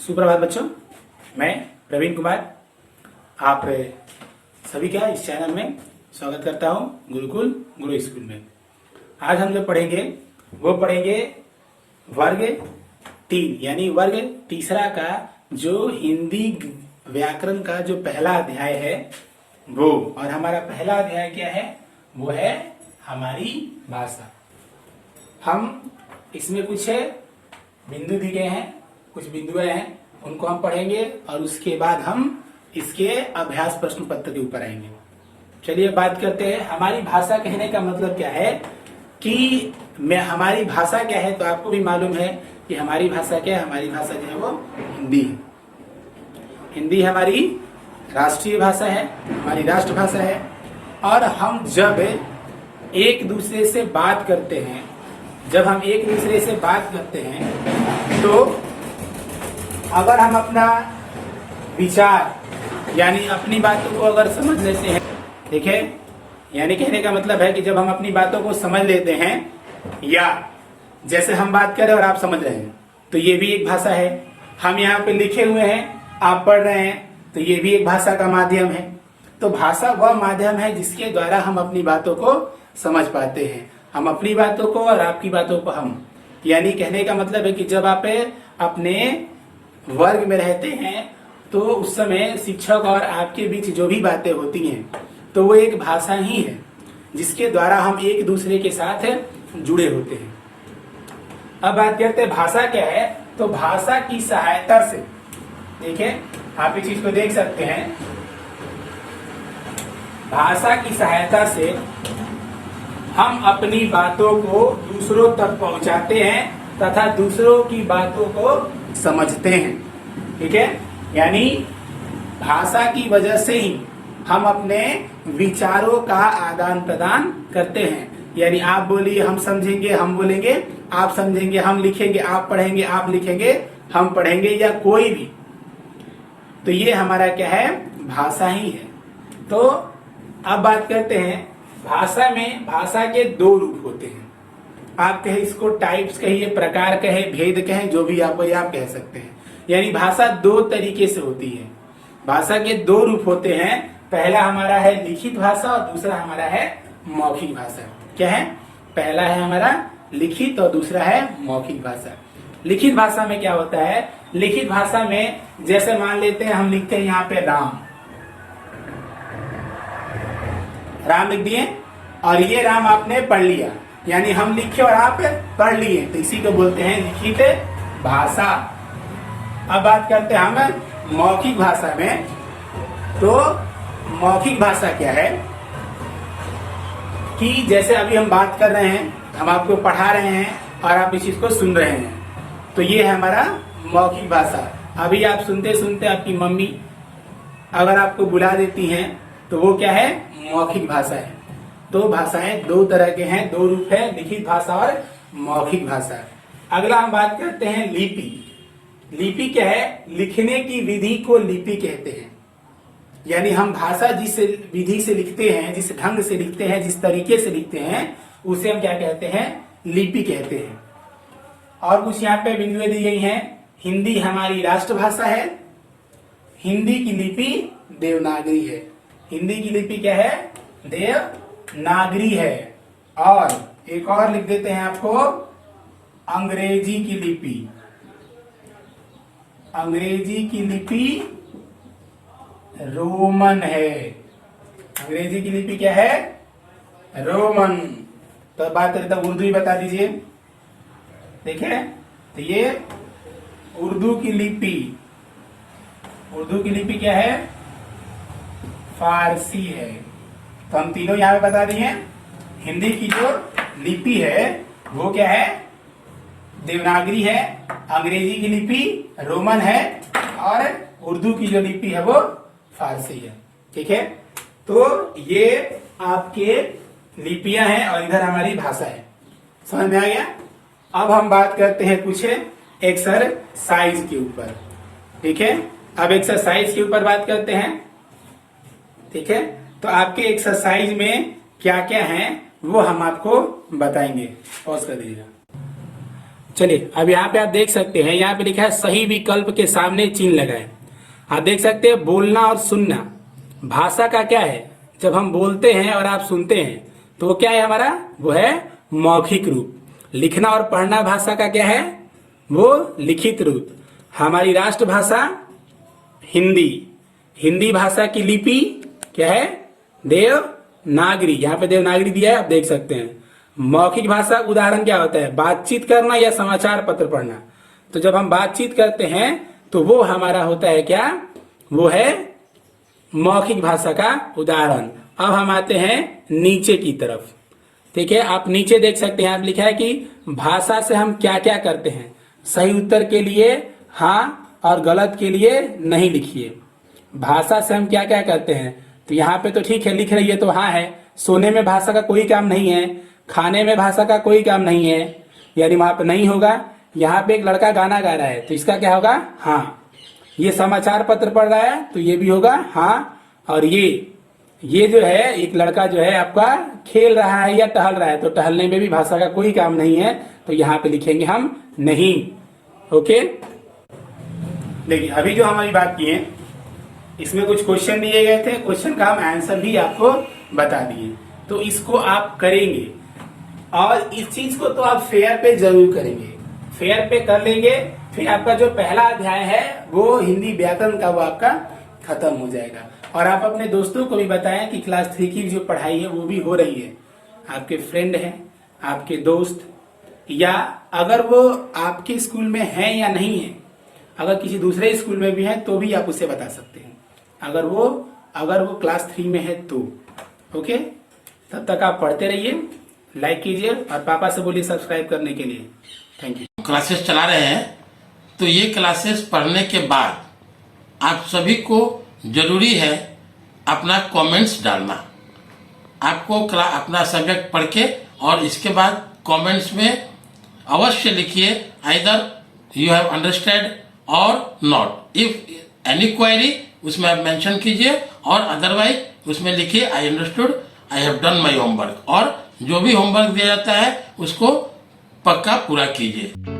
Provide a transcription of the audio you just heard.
सुप्रभात बच्चों, मैं प्रवीण कुमार आप सभी का इस चैनल में स्वागत करता हूं गुरुकुल गुरु स्कूल में। आज हम जो पढ़ेंगे वो पढ़ेंगे वर्ग 3 यानी वर्ग तीसरा का जो हिंदी व्याकरण का जो पहला अध्याय है वो। और हमारा पहला अध्याय क्या है? वो है हमारी भाषा। हम इसमें कुछ बिंदु दी गए हैं, कुछ बिंदुएं हैं, उनको हम पढ़ेंगे और उसके बाद हम इसके अभ्यास प्रश्न पत्र के ऊपर आएंगे। चलिए बात करते हैं। हमारी भाषा कहने का मतलब क्या है कि हमारी भाषा क्या है, तो आपको भी मालूम है कि हमारी भाषा क्या है। हमारी भाषा जो है वो हिंदी है। हिंदी हमारी राष्ट्रीय भाषा है, हमारी राष्ट्रभाषा है। और हम जब एक दूसरे से बात करते हैं, तो अगर हम अपना विचार यानी अपनी बातों को अगर समझ लेते हैं, ठीक है, यानी कहने का मतलब है कि जब हम अपनी बातों को समझ लेते हैं, या जैसे हम बात कर रहे हैं और आप समझ रहे हैं, तो ये भी एक भाषा है। हम यहाँ पे लिखे हुए हैं, आप पढ़ रहे हैं, तो ये भी एक भाषा का माध्यम है। तो भाषा वह माध्यम है जिसके द्वारा हम अपनी बातों को समझ पाते हैं, हम अपनी बातों को और आपकी बातों को हम। यानी कहने का मतलब है कि जब आप अपने वर्ग में रहते हैं तो उस समय शिक्षक और आपके बीच जो भी बातें होती हैं तो वो एक भाषा ही है जिसके द्वारा हम एक दूसरे के साथ जुड़े होते हैं। अब बात करते हैं भाषा क्या है। तो भाषा की सहायता से, देखिए आप इस चीज को देख सकते हैं, भाषा की सहायता से हम अपनी बातों को दूसरों तक पहुंचाते हैं तथा दूसरों की बातों को समझते हैं। ठीक है, यानी भाषा की वजह से ही हम अपने विचारों का आदान प्रदान करते हैं। यानी आप बोलिए हम समझेंगे, हम बोलेंगे आप समझेंगे, हम लिखेंगे आप पढ़ेंगे, आप लिखेंगे हम पढ़ेंगे, या कोई भी। तो ये हमारा क्या है? भाषा ही है। तो अब बात करते हैं भाषा में। भाषा के दो रूप होते हैं। आप कहे इसको टाइप्स कहिए, प्रकार कहे, भेद कहे, जो भी आप कह सकते हैं। यानी भाषा दो तरीके से होती है। भाषा के दो रूप होते हैं। पहला हमारा है लिखित भाषा और दूसरा हमारा है मौखिक भाषा। क्या है? पहला है हमारा लिखित और दूसरा है मौखिक भाषा। लिखित भाषा में क्या होता है? लिखित भाषा में जैसे मान लेते हैं, हम लिखते हैं यहाँ पे राम लिख दिए और ये राम आपने पढ़ लिया, यानी हम लिखे और आप पढ़ लिए, तो इसी को बोलते हैं लिखित भाषा। अब बात करते हैं हम मौखिक भाषा में। तो मौखिक भाषा क्या है कि जैसे अभी हम बात कर रहे हैं, हम आपको पढ़ा रहे हैं और आप इस चीज को सुन रहे हैं, तो ये है हमारा मौखिक भाषा। अभी आप सुनते सुनते आपकी मम्मी अगर आपको बुला देती हैं तो वो क्या है? मौखिक भाषा है। तो भाषाएं दो तरह के हैं, दो रूप है, लिखित भाषा और मौखिक भाषा। अगला हम बात करते हैं लिपि। लिपि क्या है? लिखने की विधि को लिपि कहते हैं। यानी हम भाषा जिस विधि से लिखते हैं, जिस ढंग से लिखते हैं, जिस तरीके से लिखते हैं, उसे हम क्या कहते हैं? लिपि कहते हैं। और कुछ यहाँ पे बिंदुएं दी गई हैं। हिंदी हमारी राष्ट्रभाषा है। हिंदी की लिपि देवनागरी है। हिंदी की लिपि क्या है? देवनागरी है। और एक और लिख देते हैं आपको, अंग्रेजी की लिपि। अंग्रेजी की लिपि रोमन है। अंग्रेजी की लिपि क्या है? रोमन। तो बात करें तो उर्दू ही बता दीजिए। देखिए, तो ये उर्दू की लिपि, उर्दू की लिपि क्या है? फारसी है। तो हम तीनों यहाँ पे बता दिए। हिंदी की जो लिपि है वो क्या है? देवनागरी है। अंग्रेजी की लिपि रोमन है और उर्दू की जो लिपि है वो फारसी है। ठीक है, तो ये आपके लिपियां हैं और इधर हमारी भाषा है। समझ में आ गया? अब हम बात करते हैं कुछ एक्सरसाइज के ऊपर। ठीक है, अब एक्सरसाइज के ऊपर बात करते हैं। ठीक है, तो आपके एक्सरसाइज में क्या क्या है वो हम आपको बताएंगे। पॉज कर दीजिएगा। चलिए अब यहाँ पे आप देख सकते हैं, यहाँ पे लिखा है सही विकल्प के सामने चिन्ह लगाएं। आप देख सकते हैं बोलना और सुनना भाषा का क्या है, जब हम बोलते हैं और आप सुनते हैं तो वो क्या है हमारा, वो है मौखिक रूप। लिखना और पढ़ना भाषा का क्या है, वो लिखित रूप। हमारी राष्ट्रभाषा हिंदी, हिंदी भाषा की लिपि क्या है, देवनागरी। यहाँ पे देवनागरी दिया है, आप देख सकते हैं। मौखिक भाषा उदाहरण क्या होता है, बातचीत करना या समाचार पत्र पढ़ना। तो जब हम बातचीत करते हैं तो वो हमारा होता है क्या, वो है मौखिक भाषा का उदाहरण। अब हम आते हैं नीचे की तरफ। ठीक है, आप नीचे देख सकते हैं, आप लिखा है कि भाषा से हम क्या क्या करते हैं। सही उत्तर के लिए हाँ और गलत के लिए नहीं लिखिए। भाषा से हम क्या क्या करते हैं, तो यहाँ पे तो ठीक है लिख रही है तो हाँ है। सोने में भाषा का कोई काम नहीं है, खाने में भाषा का कोई काम नहीं है, यानी वहां पे नहीं होगा। यहाँ पे एक लड़का गाना गा रहा है तो इसका क्या होगा, हाँ। ये समाचार पत्र पढ़ रहा है तो ये भी होगा हाँ। और ये जो है एक लड़का जो है आपका खेल रहा है या टहल रहा है, तो टहलने में भी भाषा का कोई काम नहीं है, तो यहाँ पे लिखेंगे हम नहीं। ओके, देखिए अभी जो हमारी बात की है इसमें कुछ क्वेश्चन दिए गए थे, क्वेश्चन का हम आंसर भी आपको बता दिए, तो इसको आप करेंगे। और इस चीज को तो आप फेयर पे जरूर करेंगे, फेयर पे कर लेंगे, फिर आपका जो पहला अध्याय है वो हिंदी व्याकरण का वो आपका खत्म हो जाएगा। और आप अपने दोस्तों को भी बताएं कि क्लास 3 की जो पढ़ाई है वो भी हो रही है। आपके फ्रेंड हैं, आपके दोस्त, या अगर वो आपके स्कूल में है या नहीं है, अगर किसी दूसरे स्कूल में भी है तो भी आप उसे बता सकते हैं, अगर वो क्लास 3 में है तो। ओके, तब तक आप पढ़ते रहिए, लाइक कीजिए और पापा से बोलिए सब्सक्राइब करने के लिए। Thank you. क्लासेस चला रहे हैं तो ये क्लासेस पढ़ने के बाद आप सभी को जरूरी है अपना कमेंट्स डालना। आपको अपना सब्जेक्ट पढ़ के और इसके बाद कमेंट्स में अवश्य लिखिए आइदर यू हैव अंडरस्टैंड और नॉट। इफ एनी क्वेरी उसमें आप मेंशन कीजिए और अदरवाइज उसमें लिखिए I understood, I have done my homework. और जो भी होमवर्क दिया जाता है उसको पक्का पूरा कीजिए।